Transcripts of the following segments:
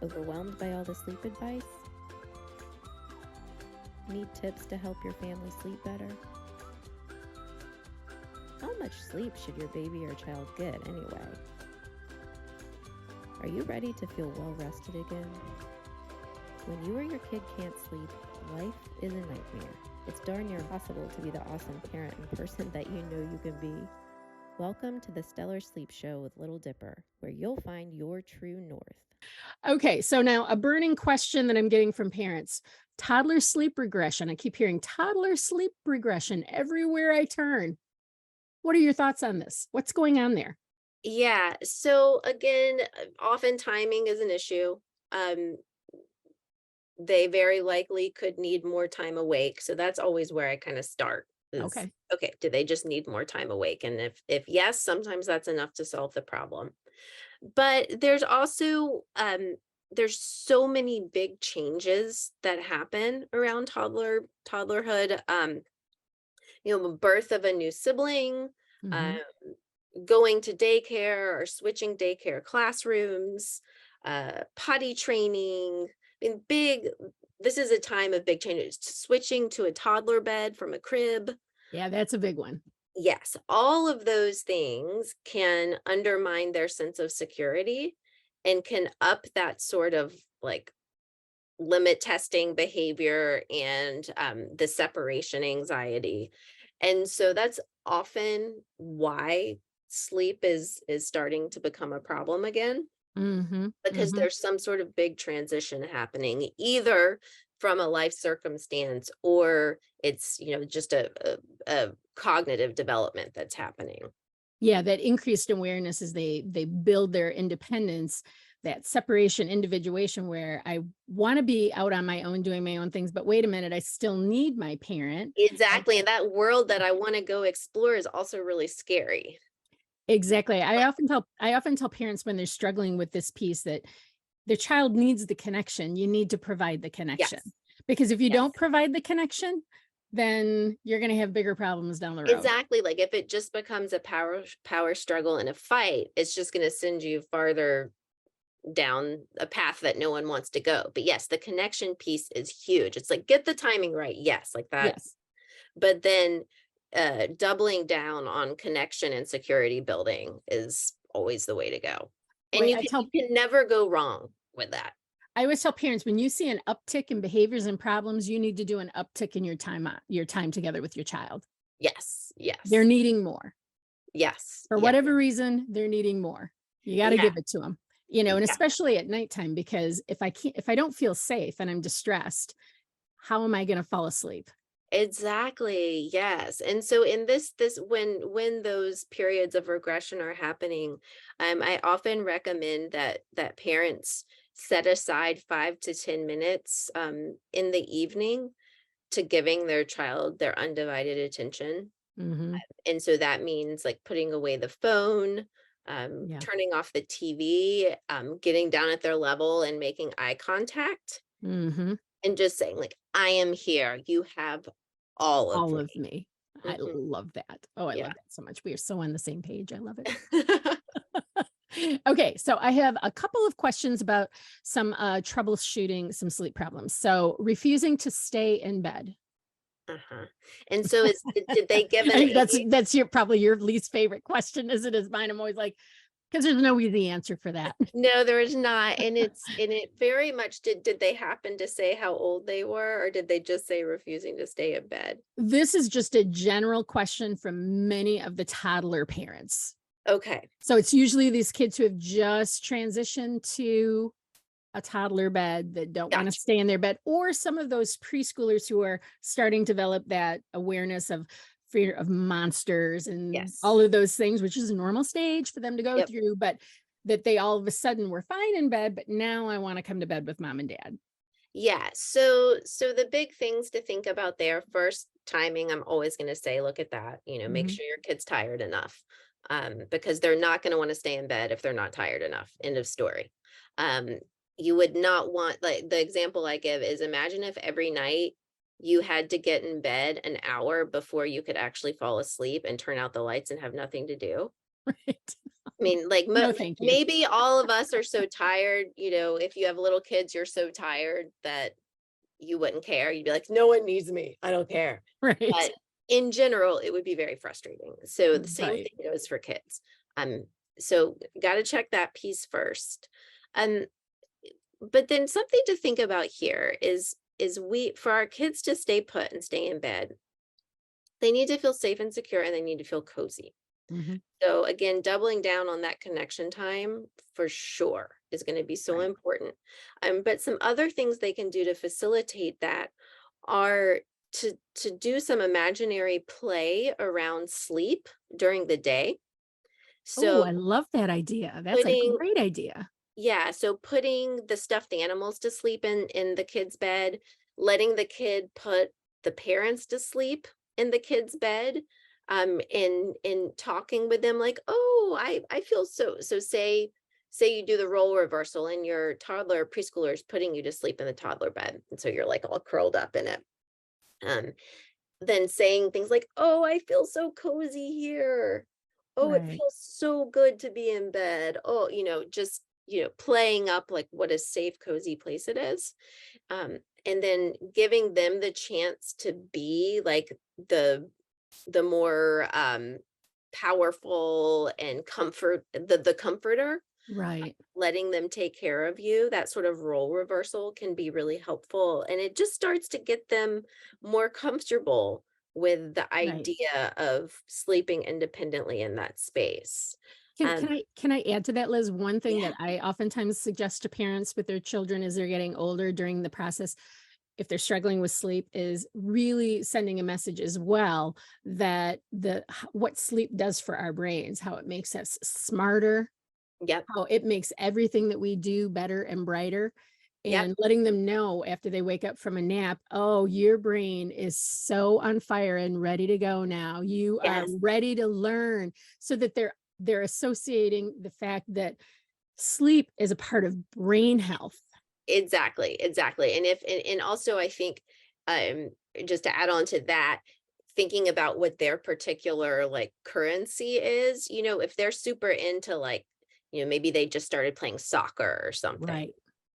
Overwhelmed by all the sleep advice? Need tips to help your family sleep better? How much sleep should your baby or child get anyway? Are you ready to feel well rested again? When you or your kid can't sleep, life is a nightmare. It's darn near impossible to be the awesome parent and person that you know you can be. Welcome to the Stellar Sleep Show with Little Dipper, where you'll find your true north. Okay, so now a burning question that I'm getting from parents. Toddler sleep regression. I keep hearing toddler sleep regression everywhere I turn. What are your thoughts on this? What's going on there? Yeah. So again, often timing is an issue. They very likely could need more time awake. So that's always where I kind of start is, Okay. okay, do they just need more time awake? And if yes, sometimes that's enough to solve the problem. But there's also there's so many big changes that happen around toddlerhood. Birth of a new sibling, um, Mhm. going to daycare or switching daycare classrooms, potty training. I mean, this is a time of big changes. Switching to a toddler bed from a crib. Yeah, that's a big one. Yes, all of those things can undermine their sense of security and can up that sort of like limit testing behavior and the separation anxiety. And so that's often why sleep is starting to become a problem again, Mhm. because Mhm. there's some sort of big transition happening, either from a life circumstance or it's just a cognitive development that's happening. Yeah, that increased awareness as they build their independence, that separation, individuation where I want to be out on my own doing my own things, but wait a minute, I still need my parent. And Exactly, and that world that I want to go explore is also really scary. exactly. I often tell parents when they're struggling with this piece that their child needs the connection. You need to provide the connection. Yes. Because if you Yes. don't provide the connection, then you're going to have bigger problems down the road. Exactly, like, if it just becomes a power struggle and a fight, it's just gonna send you farther down a path that no one wants to go. But yes, the connection piece is huge. It's like, get the timing right, yes, like that. Yes. But then, doubling down on connection and security building is always the way to go. And Right. you can never go wrong with that. I always tell parents when you see an uptick in behaviors and problems, you need to do an uptick in your time together with your child. Yes, They're yes, needing more. yes, For yes, whatever reason, they're needing more. You got to yeah, give it to them. And yeah. especially at nighttime, because if I don't feel safe and I'm distressed, how am I going to fall asleep? Exactly. Yes. And so in this when those periods of regression are happening, I often recommend that parents set aside 5 to 10 minutes in the evening to giving their child their undivided attention. Hmm. And so that means like putting away the phone, Yeah. turning off the TV, getting down at their level and making eye contact Hmm. and just saying like, I am here. You have all of All me. of me. I Mhm. love that. Oh, I Yeah. love that so much. We are so on the same page. I love it. Okay, so I have a couple of questions about some troubleshooting some sleep problems. So, refusing to stay in bed. Uh-huh. And so did they give I an think that's age? that's your probably your least favorite question, as it is mine. I'm always like, because there's no easy answer for that. No, there is not. And it very much did they happen to say how old they were, or did they just say refusing to stay in bed? This is just a general question from many of the toddler parents. Okay. So it's usually these kids who have just transitioned to a toddler bed that don't want to Gotcha. stay in their bed, or some of those preschoolers who are starting to develop that awareness of fear of monsters and all Yes. of those things, which is a normal stage for them to go Yep. through, but that they all of a sudden were fine in bed, but now I want to come to bed with mom and dad. Yeah. So the big things to think about there, first, timing, I'm always going to say, look at that, make Mhm. sure your kid's tired enough. Because they're not going to want to stay in bed if they're not tired enough. End of story. Um, you would not want, like, the example I give is, imagine if every night you had to get in bed an hour before you could actually fall asleep and turn out the lights and have nothing to do. Right. I mean, like No, thank you. maybe all of us are so tired, if you have little kids, you're so tired that you wouldn't care. You'd be like, no one needs me. I don't care. Right. But in general, it would be very frustrating. So the same Right. thing goes for kids. Um, so got to check that piece first. Um, but then something to think about here is we for our kids to stay put and stay in bed, they need to feel safe and secure and they need to feel cozy. Mhm. So again, doubling down on that connection time for sure is going to be so Right. important. But some other things they can do to facilitate that are to do some imaginary play around sleep during the day. Oh, So I love that idea. That's a putting great idea. yeah, so putting the stuffed animals to sleep in the kid's bed, letting the kid put the parents to sleep in the kid's bed, in talking with them like, oh, I feel so say you do the role reversal and your toddler preschooler is putting you to sleep in the toddler bed, and so you're like all curled up in it. Um, then saying things like, oh, I feel so cozy here. Oh, it Right. feels so good to be in bed. Oh, just, playing up like what a safe, cozy place it is. Um, and then giving them the chance to be like the more powerful and the comforter, Right. letting them take care of you. That sort of role reversal can be really helpful. And it just starts to get them more comfortable with the Right. idea of sleeping independently in that space. Can Um, can I can I add to that, Liz? One thing yeah, that I oftentimes suggest to parents with their children as they're getting older during the process, if they're struggling with sleep, is really sending a message as well that what sleep does for our brains, how it makes us smarter, yep, how it makes everything that we do better and brighter, yep, and letting them know after they wake up from a nap, oh, your brain is so on fire and ready to go now. You are yes. ready to learn, so that they're associating the fact that sleep is a part of brain health. Exactly, exactly. And also I think um just to add on to that, thinking about what their particular like currency is, if they're super into like, maybe they just started playing soccer or something. Right.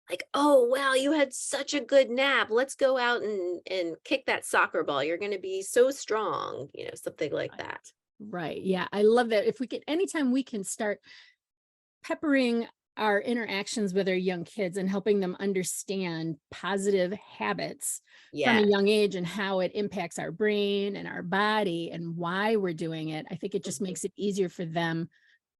Like, oh wow, you had such a good nap. Let's go out and kick that soccer ball. You're going to be so strong, something like Right. that. Right. Yeah. I love that. If we can, anytime we can start peppering our interactions with our young kids and helping them understand positive habits from a Yeah. young age and how it impacts our brain and our body and why we're doing it, I think it just Mhm. makes it easier for them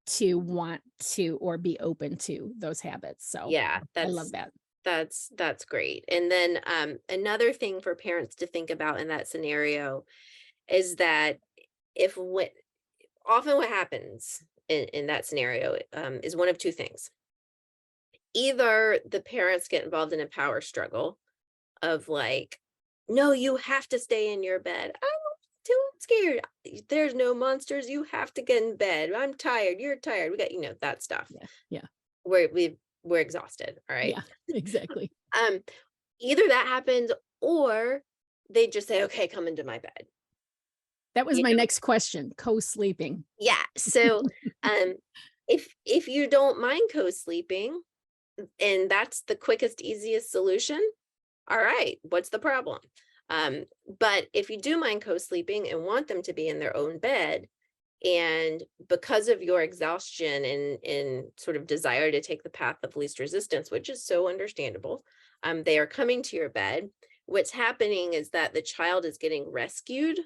to want to or be open to those habits. So Yeah, I love that. that's great. And then another thing for parents to think about in that scenario is that if what often what happens in that scenario is one of two things. Either the parents get involved in a power struggle of like, no, you have to stay in your bed. I'm too scared. There's no monsters. You have to get in bed. I'm tired. You're tired. We got, that stuff. Yeah. Yeah. We're exhausted. All right. Yeah. Exactly. Um, Either that happens or they just say, okay, come into my bed. That was You my know, next question. Co-sleeping. yeah. So um if you don't mind co-sleeping and that's the quickest, easiest solution, all right, what's the problem? But if you do mind co-sleeping and want them to be in their own bed, and because of your exhaustion and sort of desire to take the path of least resistance, which is so understandable, they are coming to your bed. What's happening is that the child is getting rescued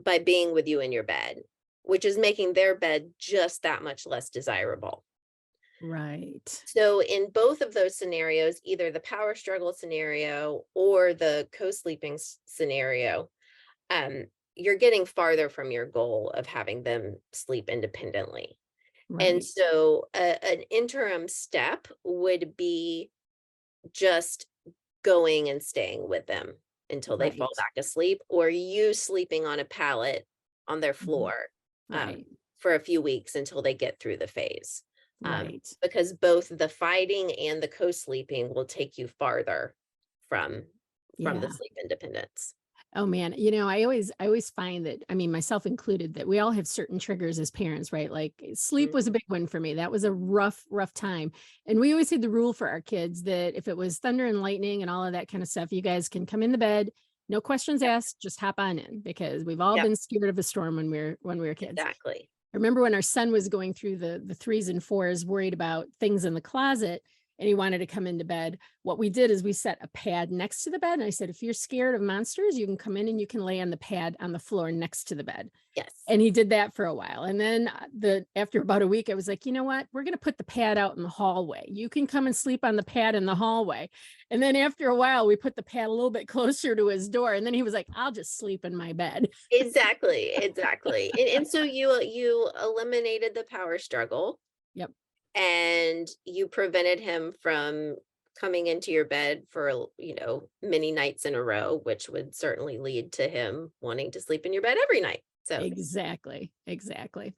by being with you in your bed, which is making their bed just that much less desirable. Right. So in both of those scenarios, either the power struggle scenario or the co-sleeping scenario, um, you're getting farther from your goal of having them sleep independently. And Right. so an interim step would be just going and staying with them until they fall Right. back asleep, or you sleeping on a pallet on their Mhm. floor um, Right. for a few weeks until they get through the phase. Right. Because both the fighting and the co-sleeping will take you farther from the Yeah. sleep independence. Oh man, I always find that, I mean, myself included, that we all have certain triggers as parents, right? Like sleep was a Mhm. big one for me. That was a rough time. And we always had the rule for our kids that if it was thunder and lightning and all of that kind of stuff, you guys can come in the bed, no questions Yep, asked, just hop on in, because we've all yep, been scared of a storm when we were kids. exactly. I remember when our son was going through the threes and fours, worried about things in the closet, and he wanted to come into bed. What we did is we set a pad next to the bed. And I said, if you're scared of monsters, you can come in and you can lay on the pad on the floor next to the bed. Yes. And he did that for a while. And then after about a week, I was like, you know what? We're going to put the pad out in the hallway. You can come and sleep on the pad in the hallway. And then after a while, we put the pad a little bit closer to his door. And then he was like, I'll just sleep in my bed. Exactly, exactly. And so you eliminated the power struggle Yep. and you prevented him from coming into your bed for, many nights in a row, which would certainly lead to him wanting to sleep in your bed every night. So, Exactly. Exactly.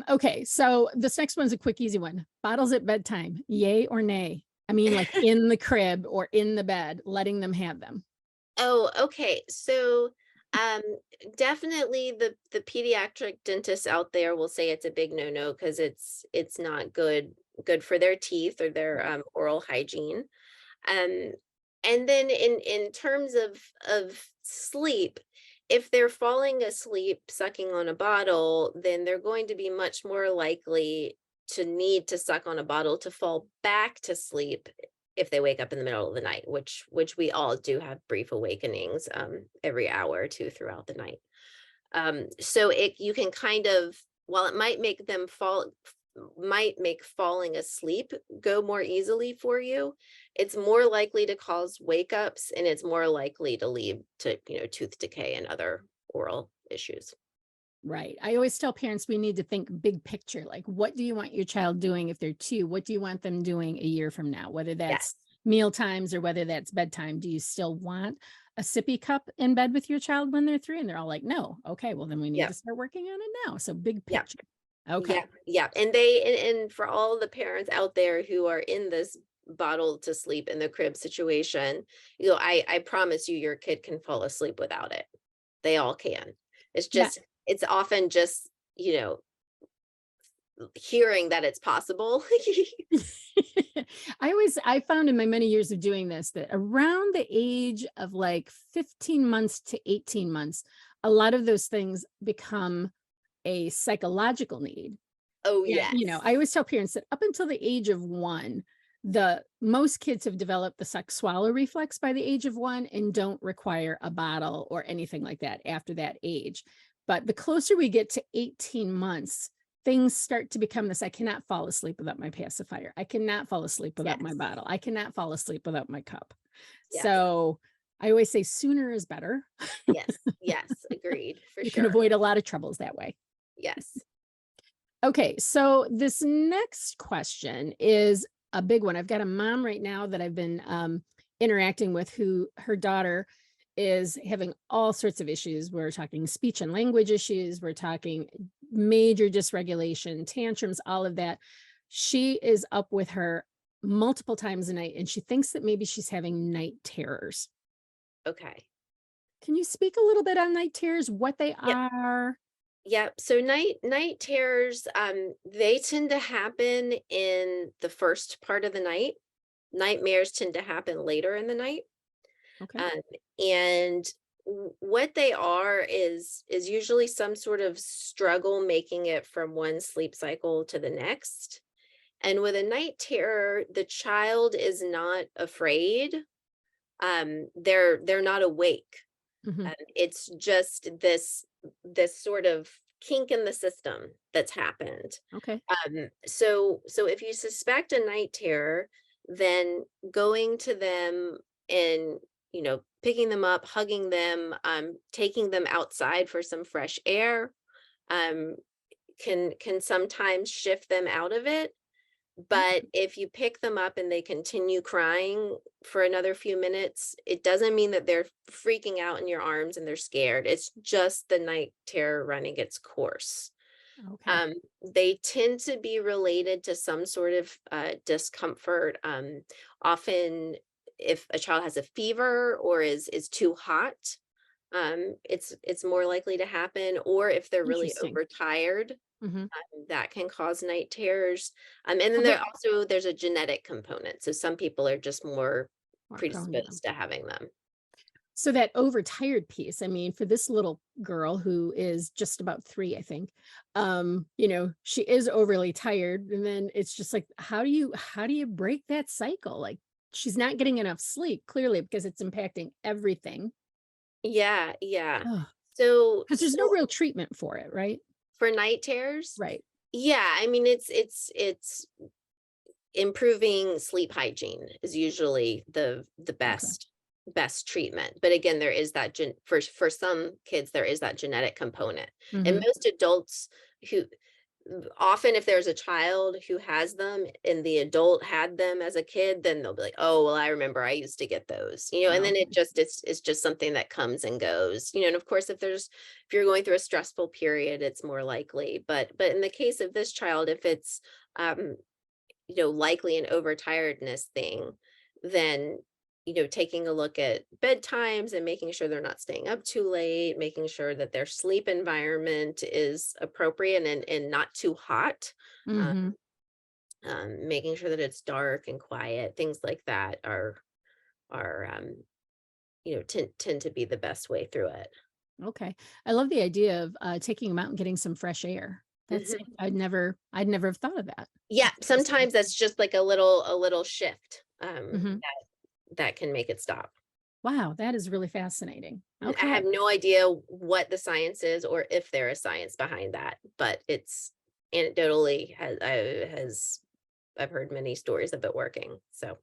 Okay. So this next one's a quick, easy one. Bottles at bedtime, yay or nay? I mean, like in the crib or in the bed, letting them have them. oh, okay. So, um, definitely the pediatric dentists out there will say it's a big no-no because it's not good for their teeth or their Right. oral hygiene. Um, and then in terms of sleep, if they're falling asleep sucking on a bottle, then they're going to be much more likely to need to suck on a bottle to fall back to sleep if they wake up in the middle of the night, which we all do have brief awakenings every hour or two throughout the night. So it you can kind of, while it might make falling asleep go more easily for you, it's more likely to cause wake ups and it's more likely to lead to, tooth decay and other oral issues. Right. I always tell parents we need to think big picture. Like, what do you want your child doing if they're two? What do you want them doing a year from now? Whether Yes. that's meal times or whether that's bedtime. Do you still want a sippy cup in bed with your child when they're three? And they're all like, no. Okay. Well, then we need to Yep. start working on it now. So big Yep. picture. Okay. Yeah. Yeah. And for all the parents out there who are in this bottle to sleep in the crib situation, I promise you your kid can fall asleep without it. They all can. It's Yeah. just it's often just, hearing that it's possible. I found in my many years of doing this that around the age of like 15 months to 18 months, a lot of those things become a psychological need. Oh, Yeah, yes. I always tell parents that up until the age of one, the most kids have developed the suck swallow reflex by the age of one and don't require a bottle or anything like that after that age. But the closer we get to 18 months, things start to become this. I cannot fall asleep without my pacifier. I cannot fall asleep without my Yes. bottle. I cannot fall asleep without my cup. Yes. So I always say sooner is better. Yes. Yes. Agreed, for You can sure. avoid a lot of troubles that way. Yes. Okay, so this next question is a big one. I've got a mom right now that I've been interacting with, who her daughter is having all sorts of issues. We're talking speech and language issues. We're talking major dysregulation, tantrums, all of that. She is up with her multiple times a night, and she thinks that maybe she's having night terrors. Okay. Can you speak a little bit on night terrors, what they Yep. are? Yep. So night terrors, they tend to happen in the first part of the night. Nightmares tend to happen later in the night. Okay. Um, and what they are is usually some sort of struggle making it from one sleep cycle to the next. And with a night terror, the child is not afraid. They're not awake. Mhm. It's just this sort of kink in the system that's happened. Okay. So if you suspect a night terror, then going to them and picking them up, hugging them, taking them outside for some fresh air, um, can sometimes shift them out of it. But Okay. if you pick them up and they continue crying for another few minutes, it doesn't mean that they're freaking out in your arms and they're scared. It's just the night terror running its course. Okay. Um, they tend to be related to some sort of discomfort. Often, if a child has a fever or is too hot, it's more likely to happen, or if they're really Interesting. overtired, Hmm. that can cause night terrors. And then Well, that there's a genetic component. So some people are just more more prone to them. predisposed to having them. So that overtired piece, I mean, for this little girl who is just about 3, I think, she is overly tired. And then it's just like, how do you break that cycle? Like she's not getting enough sleep, clearly, because it's impacting everything. Yeah, yeah. Because So there's no real treatment for it, right? for night terrors, Right. yeah, I mean it's improving sleep hygiene is usually the Okay. best treatment. But again, there is that for some kids there is that genetic component. And Hmm. most adults who often if there's a child who has them and the adult had them as a kid, then they'll be like, oh well, I remember I used to get those, and then Okay. it's just something that comes and goes, and of course if you're going through a stressful period, it's more likely. But in the case of this child, if it's um likely an overtiredness thing, then taking a look at bedtimes and making sure they're not staying up too late, making sure that their sleep environment is appropriate and not too hot, uh, Hmm. making sure that it's dark and quiet, things like that are tend to be the best way through it. Okay. I love the idea of taking them out and getting some fresh air. That's Mhm. I'd never have thought of that. Yeah, That's interesting. sometimes that's just like a little shift Hmm. that can make it stop. Wow, that is really fascinating. I have Okay. no idea what the science is or if there is science behind that, but it's anecdotally has I've heard many stories of it working. So,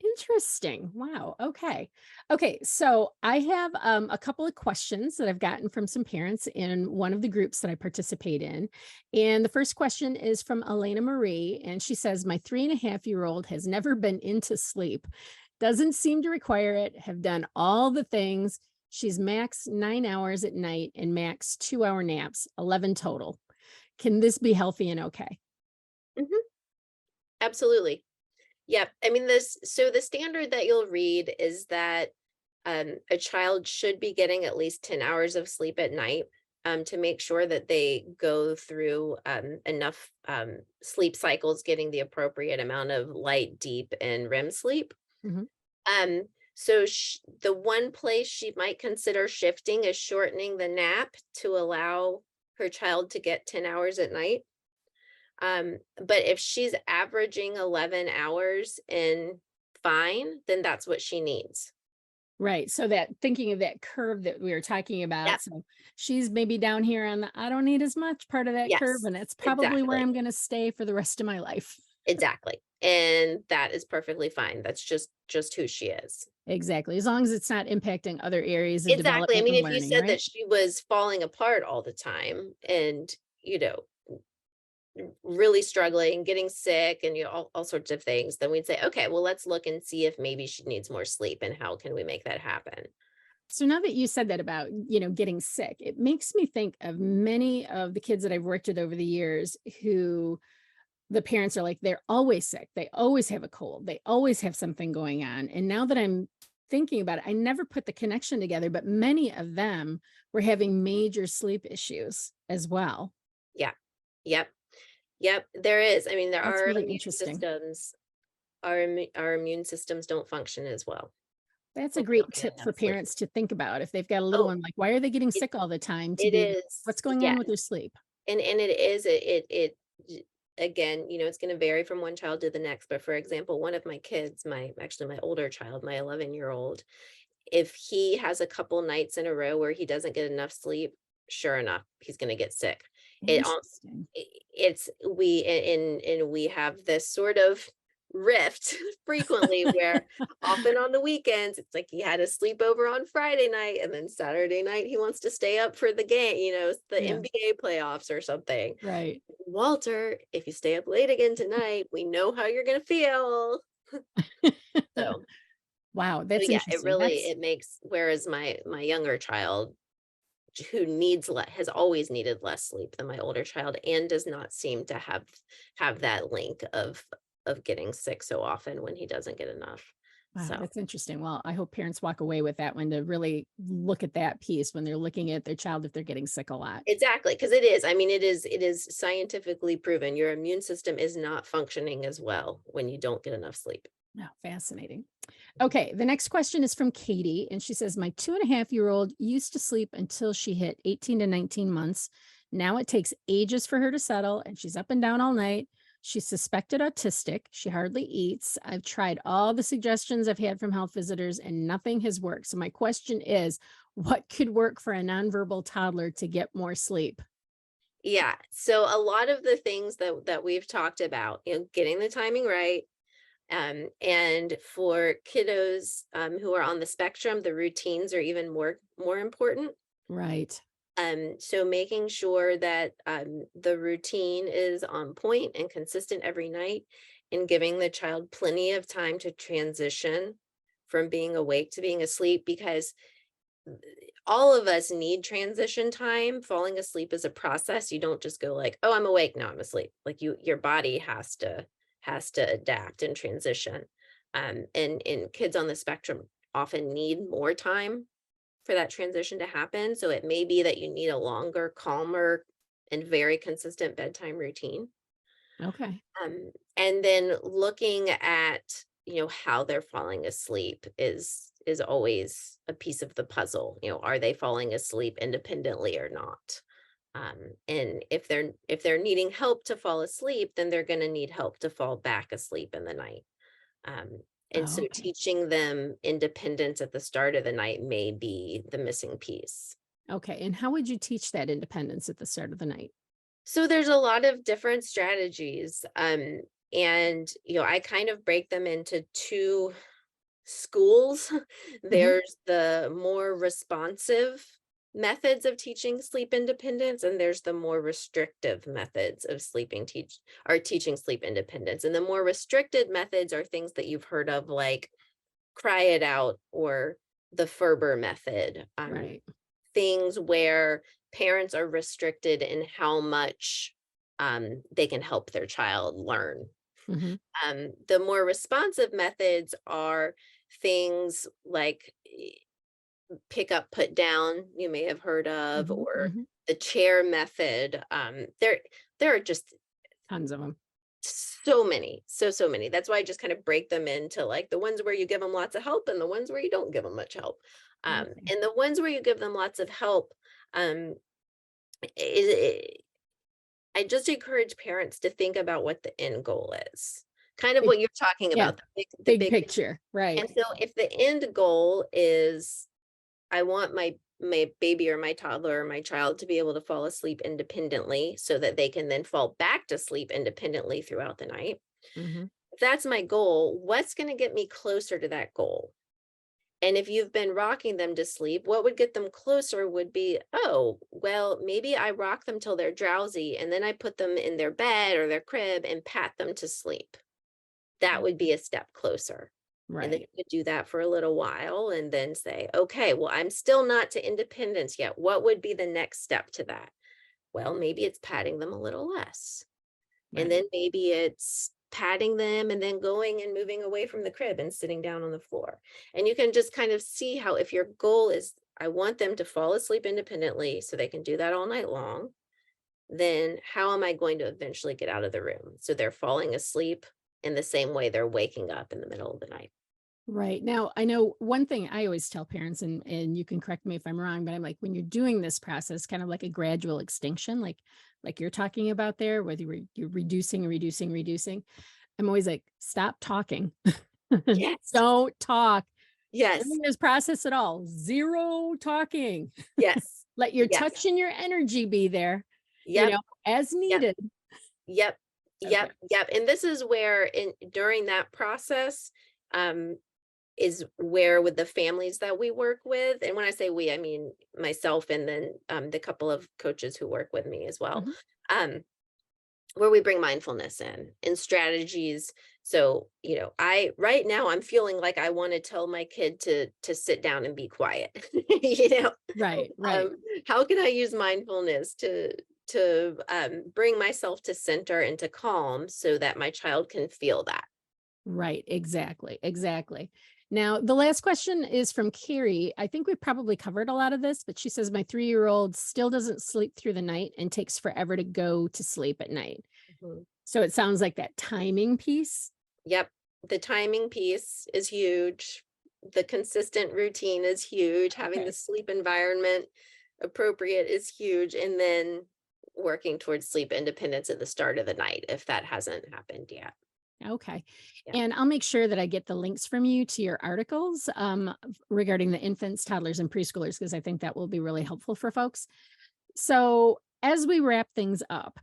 Interesting. Wow. Okay. Okay. So I have a couple of questions that I've gotten from some parents in one of the groups that I participate in. And the first question is from Elena Marie. And she says, my 3.5-year-old has never been into sleep, doesn't seem to require it, have done all the things. She's max 9 hours at night and max 2-hour naps, 11 total. Can this be healthy and okay? mhm, absolutely. Yep. I mean, the standard that you'll read is that a child should be getting at least 10 hours of sleep at night, to make sure that they go through enough sleep cycles, getting the appropriate amount of light, deep, and REM sleep. Mhm. Um, so the one place she might consider shifting is shortening the nap to allow her child to get 10 hours at night. But if she's averaging 11 hours and fine, then that's what she needs. Right. So that thinking of that curve that we were talking Yep. about. So she's maybe down here on the I don't need as much part of that curve. Yes, And it's probably where exactly. I'm going to stay for the rest of my life. Exactly. And that is perfectly fine. That's just who she is. Exactly. As long as it's not impacting other areas of Exactly. I development mean, and if you learning, said right? that she was falling apart all the time and, you know, really struggling, getting sick, and all sorts of things, then we'd say, okay, well, let's look and see if maybe she needs more sleep and how can we make that happen. So now that you said that about, getting sick, it makes me think of many of the kids that I've worked with over the years who the parents are like, they're always sick. They always have a cold. They always have something going on. And now that I'm thinking about it, I never put the connection together, but many of them were having major sleep issues as well. Yeah. Yep. Yep. There is. I mean, there That's are really immune interesting. systems. Our immune systems don't function as well That's a when we great don't get tip enough for sleep. parents to think about if they've got a little Oh, one, like, why are they getting it sick all the time to it be, is. what's going on Yeah. with their sleep? And it is again, it's going to vary from one child to the next. But for example, one of my kids, my older child, my 11-year-old, if he has a couple nights in a row where he doesn't get enough sleep, sure enough, he's going to get sick. It all Interesting. it's we and we have this sort of rift frequently where often on the weekends it's like he had a sleepover on Friday night and then Saturday night he wants to stay up for the game, the Yeah, NBA playoffs or something. right. Walter, if you stay up late again tonight, we know how you're gonna feel. So, Wow, so that's yeah, it interesting. really That's it makes whereas my younger child who needs has always needed less sleep than my older child and does not seem to have that link of getting sick so often when he doesn't get enough. Wow, So that's interesting. Well, I hope parents walk away with that one to really look at that piece when they're looking at their child if they're getting sick a lot. exactly, because it is. I mean, it is scientifically proven your immune system is not functioning as well when you don't get enough sleep. Oh, fascinating. Okay, the next question is from Katie, and she says, my 2.5-year-old used to sleep until she hit 18 to 19 months. Now it takes ages for her to settle, and she's up and down all night. She's suspected autistic. She hardly eats. I've tried all the suggestions I've had from health visitors, and nothing has worked. So my question is, what could work for a nonverbal toddler to get more sleep? Yeah. So a lot of the things that we've talked about, getting the timing right. And for kiddos who are on the spectrum, the routines are even more important. Right. So making sure that the routine is on point and consistent every night, and giving the child plenty of time to transition from being awake to being asleep, because all of us need transition time. Falling asleep is a process. You don't just go like, oh, I'm awake, now I'm asleep. Like your body has to adapt and transition. And kids on the spectrum often need more time for that transition to happen. So it may be that you need a longer, calmer, and very consistent bedtime routine. Okay. And then looking at, how they're falling asleep is always a piece of the puzzle. Are they falling asleep independently or not? And if they're needing help to fall asleep, then they're going to need help to fall back asleep in the night. And Oh, so okay. teaching them independence at the start of the night may be the missing piece. Okay. And how would you teach that independence at the start of the night? So there's a lot of different strategies. And I kind of break them into two schools. Mhm. There's the more responsive methods of teaching sleep independence, and there's the more restrictive methods of teaching sleep independence. And the more restricted methods are things that you've heard of, like cry it out or the Ferber method. Right. Things where parents are restricted in how much they can help their child learn. Mhm. The more responsive methods are things like pick up, put down, you may have heard of, Mhm. or Mhm. the chair method. There are just Tons of them. so many, so many. That's why I just kind of break them into like the ones where you give them lots of help and the ones where you don't give them much help. Okay. And the ones where you give them lots of help, um, i I just encourage parents to think about what the end goal is. Kind of Big, what you're talking yeah. about, the Big big. picture. Right. And so if the end goal is I want my baby or my toddler or my child to be able to fall asleep independently so that they can then fall back to sleep independently throughout the night. Mhm. If that's my goal, what's going to get me closer to that goal? And if you've been rocking them to sleep, what would get them closer would be, oh, well, maybe I rock them till they're drowsy and then I put them in their bed or their crib and pat them to sleep. That would Okay. be a step closer. And then Right. you could do that for a little while and then say, okay, well, I'm still not to independence yet. What would be the next step to that? Well, maybe it's patting them a little less. And Right. then maybe it's patting them and then going and moving away from the crib and sitting down on the floor. And you can just kind of see how, if your goal is, I want them to fall asleep independently so they can do that all night long, then how am I going to eventually get out of the room? So they're falling asleep in the same way they're waking up in the middle of the night. Right. Now, I know one thing I always tell parents, and you can correct me if I'm wrong, but I'm like, when you're doing this process, kind of like a gradual extinction, like you're talking about there, whether you're reducing, reducing, reducing. I'm always like, stop talking. Yes. Don't talk Yes. during this process at all. Zero talking. Yes. Let your Yes. touch and your energy be there, Yep. as Yep. needed. Yep. Okay. Yep. Yep. And this is where during that process, um, is where with the families that we work with, and when I say we, I mean myself and then the couple of coaches who work with me as well, Mhm. um, where we bring mindfulness in and strategies. So, I right now I'm feeling like I want to tell my kid to sit down and be quiet. you know, Right. Right. how can I use mindfulness to bring myself to center and to calm so that my child can feel that? Right. Exactly. Exactly. Now, the last question is from Carrie. I think we probably covered a lot of this, but she says, my 3-year-old still doesn't sleep through the night and takes forever to go to sleep at night. Mhm. So it sounds like that timing piece. Yep. The timing piece is huge. The consistent routine is huge. Having Okay. the sleep environment appropriate is huge. And then working towards sleep independence at the start of the night, if that hasn't happened yet. Okay. Yeah. And I'll make sure that I get the links from you to your articles regarding the infants, toddlers, and preschoolers, because I think that will be really helpful for folks. So as we wrap things up,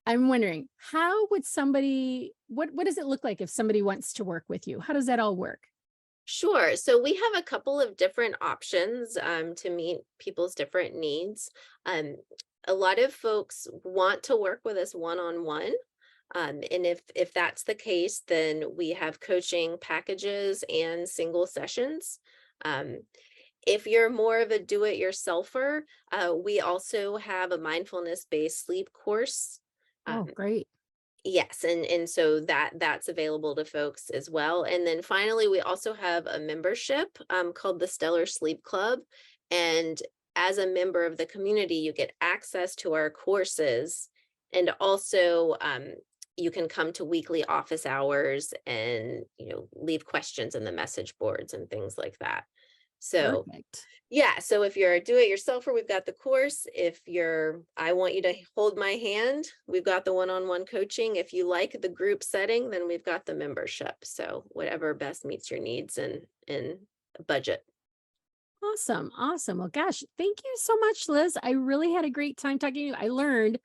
I'm wondering, how would somebody, what does it look like if somebody wants to work with you? How does that all work? Sure. So we have a couple of different options to meet people's different needs. Um, a lot of folks want to work with us one-on-one. And if that's the case, then we have coaching packages and single sessions. Um, if you're more of a do-it-yourselfer, we also have a mindfulness-based sleep course. Oh, Um, great. yes, and so that's available to folks as well. And then finally, we also have a membership called the Stellar Sleep Club. And as a member of the community, you get access to our courses, and also you can come to weekly office hours and leave questions in the message boards and things like that. So Perfect. yeah, so if you're a do-it-yourselfer, we've got the course. If you're, I want you to hold my hand, we've got the one-on-one coaching. If you like the group setting, then we've got the membership. So whatever best meets your needs and budget. Awesome. Awesome. Well, gosh, thank you so much, Liz. I really had a great time talking to you. I learned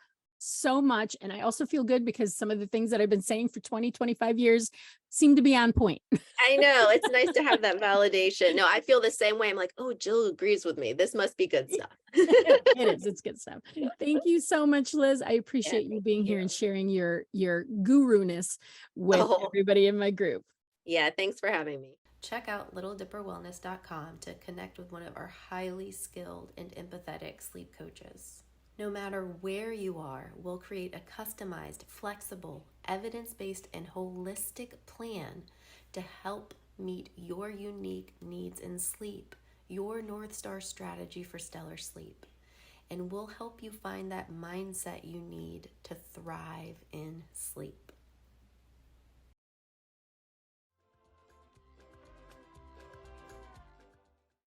so much. And I also feel good because some of the things that I've been saying for 20, 25 years seem to be on point. I know it's nice to have that validation. No, I feel the same way. I'm like, oh, Jill agrees with me. This must be good stuff. It is. It's good stuff. Thank you so much, Liz. I Yeah, appreciate you thank being you. here and sharing your guru-ness with Oh, everybody in my group. yeah, thanks for having me. Check out littledipperwellness.com to connect with one of our highly skilled and empathetic sleep coaches. No matter where you are, we'll create a customized, flexible, evidence-based, and holistic plan to help meet your unique needs in sleep, your North Star strategy for stellar sleep. And we'll help you find that mindset you need to thrive in sleep.